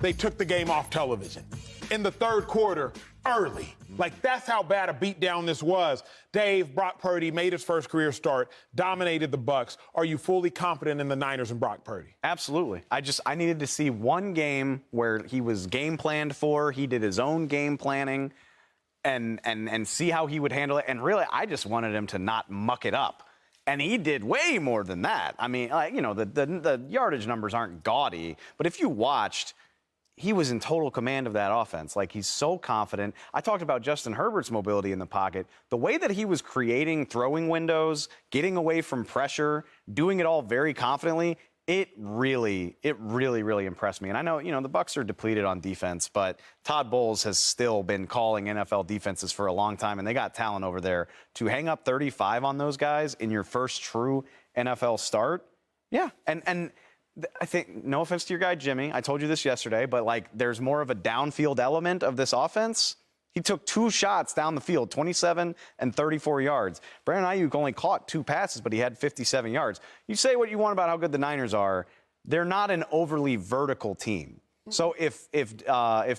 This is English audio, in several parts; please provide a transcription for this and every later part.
they took the game off television. In the third quarter, early. Like, that's how bad a beatdown this was. Dave, Brock Purdy made his first career start, dominated the Bucs. Are you fully confident in the Niners and Brock Purdy? Absolutely. I needed to see one game where he was game planned for, he did his own game planning, and see how he would handle it. And really, I just wanted him to not muck it up. And he did way more than that. I mean, the yardage numbers aren't gaudy, but if you watched, he was in total command of that offense. Like, he's so confident. I talked about Justin Herbert's mobility in the pocket. The way that he was creating throwing windows, getting away from pressure, doing it all very confidently, it really impressed me. And I know, the Bucs are depleted on defense, but Todd Bowles has still been calling NFL defenses for a long time, and they got talent over there. To hang up 35 on those guys in your first true NFL start, yeah. And I think, no offense to your guy, Jimmy, I told you this yesterday, but, there's more of a downfield element of this offense. He took 2 shots down the field, 27 and 34 yards. Brandon Ayuk only caught 2 passes, but he had 57 yards. You say what you want about how good the Niners are. They're not an overly vertical team. So if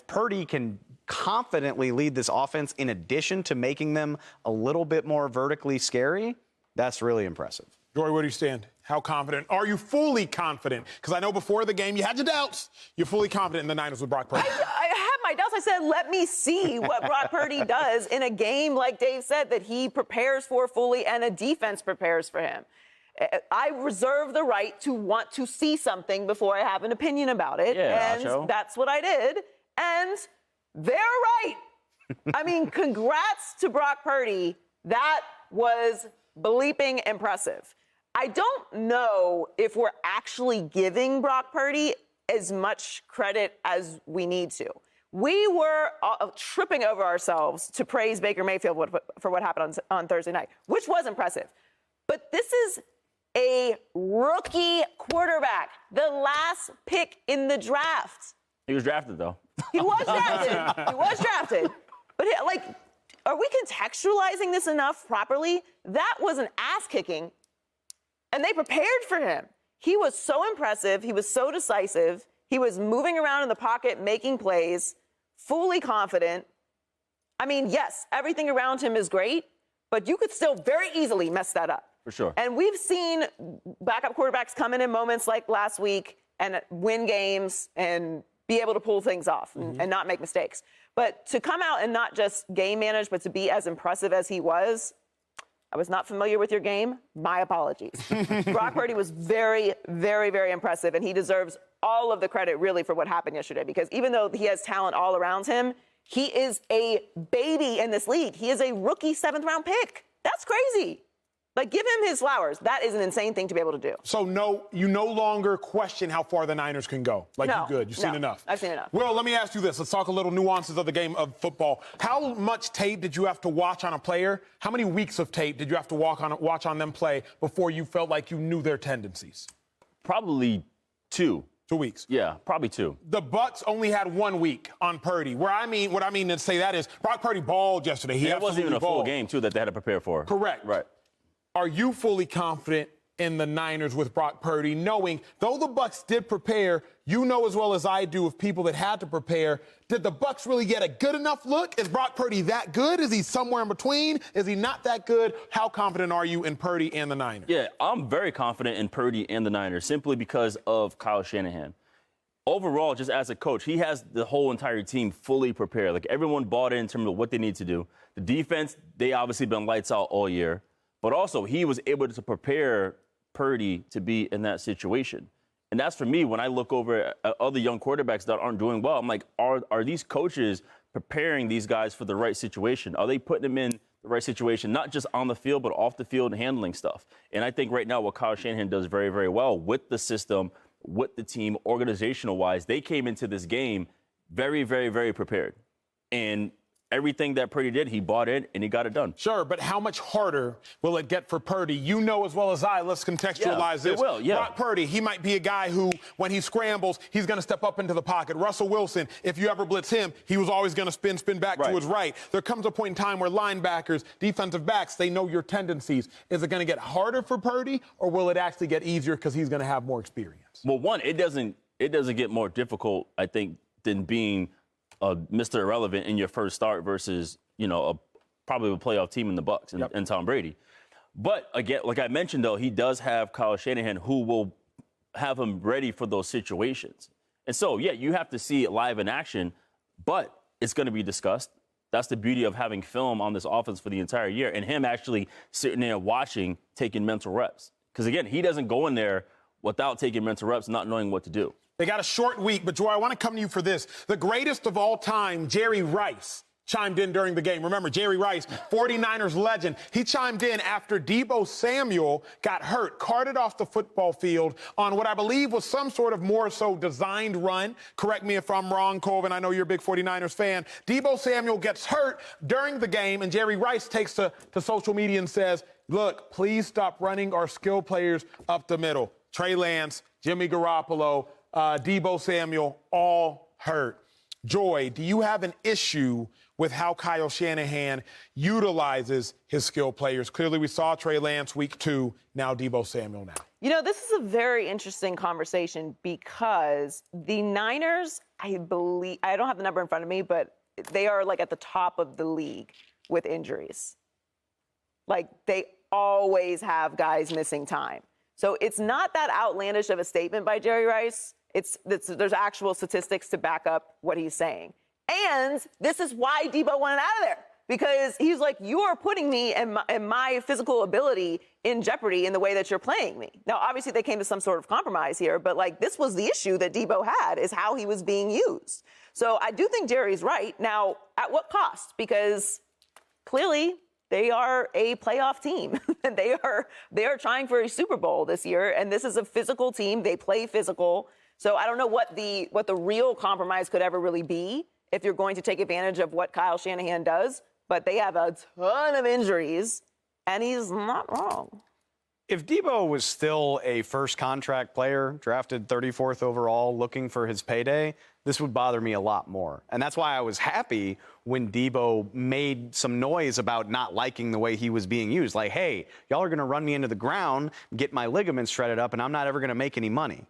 Purdy can confidently lead this offense in addition to making them a little bit more vertically scary, that's really impressive. Jory, where do you stand? How confident? Are you fully confident? Because I know before the game you had your doubts. You're fully confident in the Niners with Brock Purdy. I had my doubts. I said, let me see what Brock Purdy does in a game, like Dave said, that he prepares for fully and a defense prepares for him. I reserve the right to want to see something before I have an opinion about it. Yeah, and Acho. That's what I did. And they're right. I mean, congrats to Brock Purdy. That was bleeping impressive. I don't know if we're actually giving Brock Purdy as much credit as we need to. We were tripping over ourselves to praise Baker Mayfield for what happened on Thursday night, which was impressive. But this is a rookie quarterback, the last pick in the draft. He was drafted, though. He was drafted. He was drafted. But, are we contextualizing this enough properly? That was an ass-kicking. And they prepared for him. He was so impressive. He was so decisive. He was moving around in the pocket, making plays, fully confident. I mean, yes, everything around him is great, but you could still very easily mess that up. For sure. And we've seen backup quarterbacks come in moments like last week and win games and be able to pull things off and not make mistakes. But to come out and not just game manage, but to be as impressive as he was, I was not familiar with your game. My apologies. Brock Purdy was very, very, very impressive, and he deserves all of the credit, really, for what happened yesterday, because even though he has talent all around him, he is a baby in this league. He is a rookie 7th-round pick. That's crazy. Give him his flowers. That is an insane thing to be able to do. So, no, you no longer question how far the Niners can go. No, you're good. You've seen enough. I've seen enough. Well, let me ask you this. Let's talk a little nuances of the game of football. How much tape did you have to watch on a player? How many weeks of tape did you have to watch on them play before you felt like you knew their tendencies? Probably 2. 2 weeks. Yeah, probably 2. The Bucs only had 1 week on Purdy. What I mean to say that is Brock Purdy balled yesterday. It wasn't even a full game, too, that they had to prepare for. Correct. Right. Are you fully confident in the Niners with Brock Purdy, knowing, though the Bucs did prepare, you know as well as I do of people that had to prepare, did the Bucs really get a good enough look? Is Brock Purdy that good? Is he somewhere in between? Is he not that good? How confident are you in Purdy and the Niners? Yeah, I'm very confident in Purdy and the Niners simply because of Kyle Shanahan. Overall, just as a coach, he has the whole entire team fully prepared. Everyone bought in terms of what they need to do. The defense, they obviously been lights out all year. But also, he was able to prepare Purdy to be in that situation. And that's for me, when I look over at other young quarterbacks that aren't doing well, I'm like, are these coaches preparing these guys for the right situation? Are they putting them in the right situation, not just on the field, but off the field and handling stuff? And I think right now what Kyle Shanahan does very, very well with the system, with the team, organizational-wise, they came into this game very, very, very prepared. And everything that Purdy did, he bought in and he got it done. Sure, but how much harder will it get for Purdy? You know as well as I, let's contextualize this. It will, yeah. Brock Purdy, he might be a guy who, when he scrambles, he's going to step up into the pocket. Russell Wilson, if you ever blitz him, he was always going to spin back to his right. There comes a point in time where linebackers, defensive backs, they know your tendencies. Is it going to get harder for Purdy, or will it actually get easier because he's going to have more experience? Well, one, it doesn't get more difficult, I think, than being Mr. Irrelevant in your first start versus, probably a playoff team in the Bucs and Tom Brady. But again, like I mentioned, though, he does have Kyle Shanahan who will have him ready for those situations. And so, yeah, you have to see it live in action, but it's going to be discussed. That's the beauty of having film on this offense for the entire year and him actually sitting there watching, taking mental reps. Because, again, he doesn't go in there without taking mental reps, not knowing what to do. They got a short week, but Joy, I want to come to you for this. The greatest of all time, Jerry Rice, chimed in during the game. Remember, Jerry Rice, 49ers legend. He chimed in after Deebo Samuel got hurt, carted off the football field on what I believe was some sort of more so designed run. Correct me if I'm wrong, Colvin. I know you're a big 49ers fan. Deebo Samuel gets hurt during the game, and Jerry Rice takes to social media and says, look, please stop running our skill players up the middle. Trey Lance, Jimmy Garoppolo, Deebo Samuel, all hurt. Joy, do you have an issue with how Kyle Shanahan utilizes his skill players? Clearly, we saw Trey Lance week 2, now Deebo Samuel now. This is a very interesting conversation because the Niners, I believe, I don't have the number in front of me, but they are like at the top of the league with injuries. Like they always have guys missing time. So it's not that outlandish of a statement by Jerry Rice. There's actual statistics to back up what he's saying. And this is why Deebo wanted out of there, because he's like, you are putting me and my physical ability in jeopardy in the way that you're playing me. Now, obviously, they came to some sort of compromise here, but like this was the issue that Deebo had, is how he was being used. So I do think Jerry's right. Now, at what cost? Because clearly they are a playoff team. they are trying for a Super Bowl this year, and this is a physical team. They play physical. So I don't know what the real compromise could ever really be if you're going to take advantage of what Kyle Shanahan does. But they have a ton of injuries, and he's not wrong. If Deebo was still a first contract player, drafted 34th overall, looking for his payday, this would bother me a lot more. And that's why I was happy when Deebo made some noise about not liking the way he was being used. Like, hey, y'all are going to run me into the ground, get my ligaments shredded up, and I'm not ever going to make any money.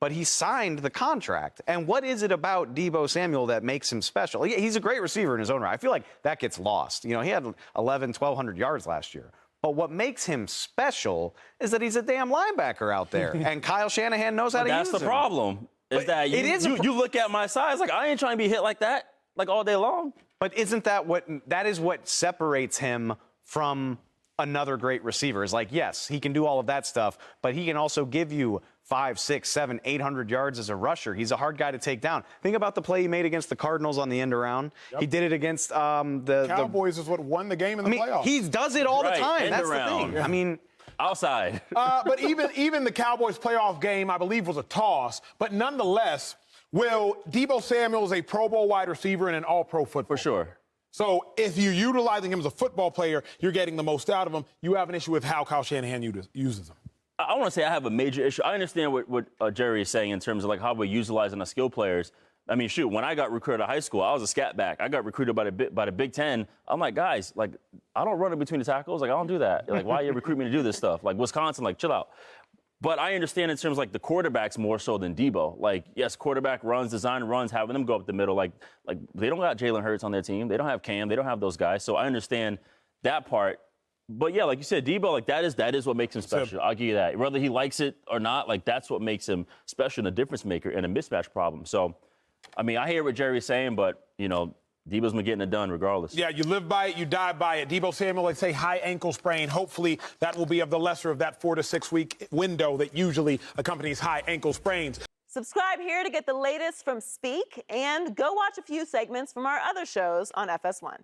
But he signed the contract. And what is it about Deebo Samuel that makes him special? He's a great receiver in his own right. I feel like that gets lost. He had 1,200 yards last year. But what makes him special is that he's a damn linebacker out there. And Kyle Shanahan knows how to use him. That's the problem, is that you look at my size, like, I ain't trying to be hit like that, like, all day long. But isn't that is what separates him from another great receiver? Is like, yes, he can do all of that stuff, but he can also give you 500, 600, 700, 800 yards as a rusher. He's a hard guy to take down. Think about the play he made against the Cardinals on the end around. Yep. He did it against the Cowboys is what won the game in the playoffs. He does it all the time. That's the thing. Yeah. Outside. But even the Cowboys playoff game, I believe, was a toss. But nonetheless, Deebo Samuel is a Pro Bowl wide receiver and an all-pro football. For sure. So if you're utilizing him as a football player, you're getting the most out of him. You have an issue with how Kyle Shanahan uses him. I want to say I have a major issue. I understand what Jerry is saying in terms of like how we're utilizing our skill players. I mean, shoot, when I got recruited out of high school, I was a scat back. I got recruited by the Big Ten. I'm like, guys, like, I don't run in between the tackles. Like, I don't do that. Like, why you recruit me to do this stuff? Like, Wisconsin, like, chill out. But I understand in terms of, like, the quarterbacks more so than Deebo. Like, yes, quarterback runs, design runs, having them go up the middle. Like they don't got Jalen Hurts on their team. They don't have Cam. They don't have those guys. So I understand that part. But, yeah, like you said, Deebo, like, that is what makes him special. I'll give you that. Whether he likes it or not, like, that's what makes him special and a difference maker and a mismatch problem. So, I mean, I hear what Jerry's saying, but, Deebo's been getting it done regardless. Yeah, you live by it, you die by it. Deebo Samuel, let's say high ankle sprain. Hopefully that will be of the lesser of that 4 to 6 week window that usually accompanies high ankle sprains. Subscribe here to get the latest from Speak, and go watch a few segments from our other shows on FS1.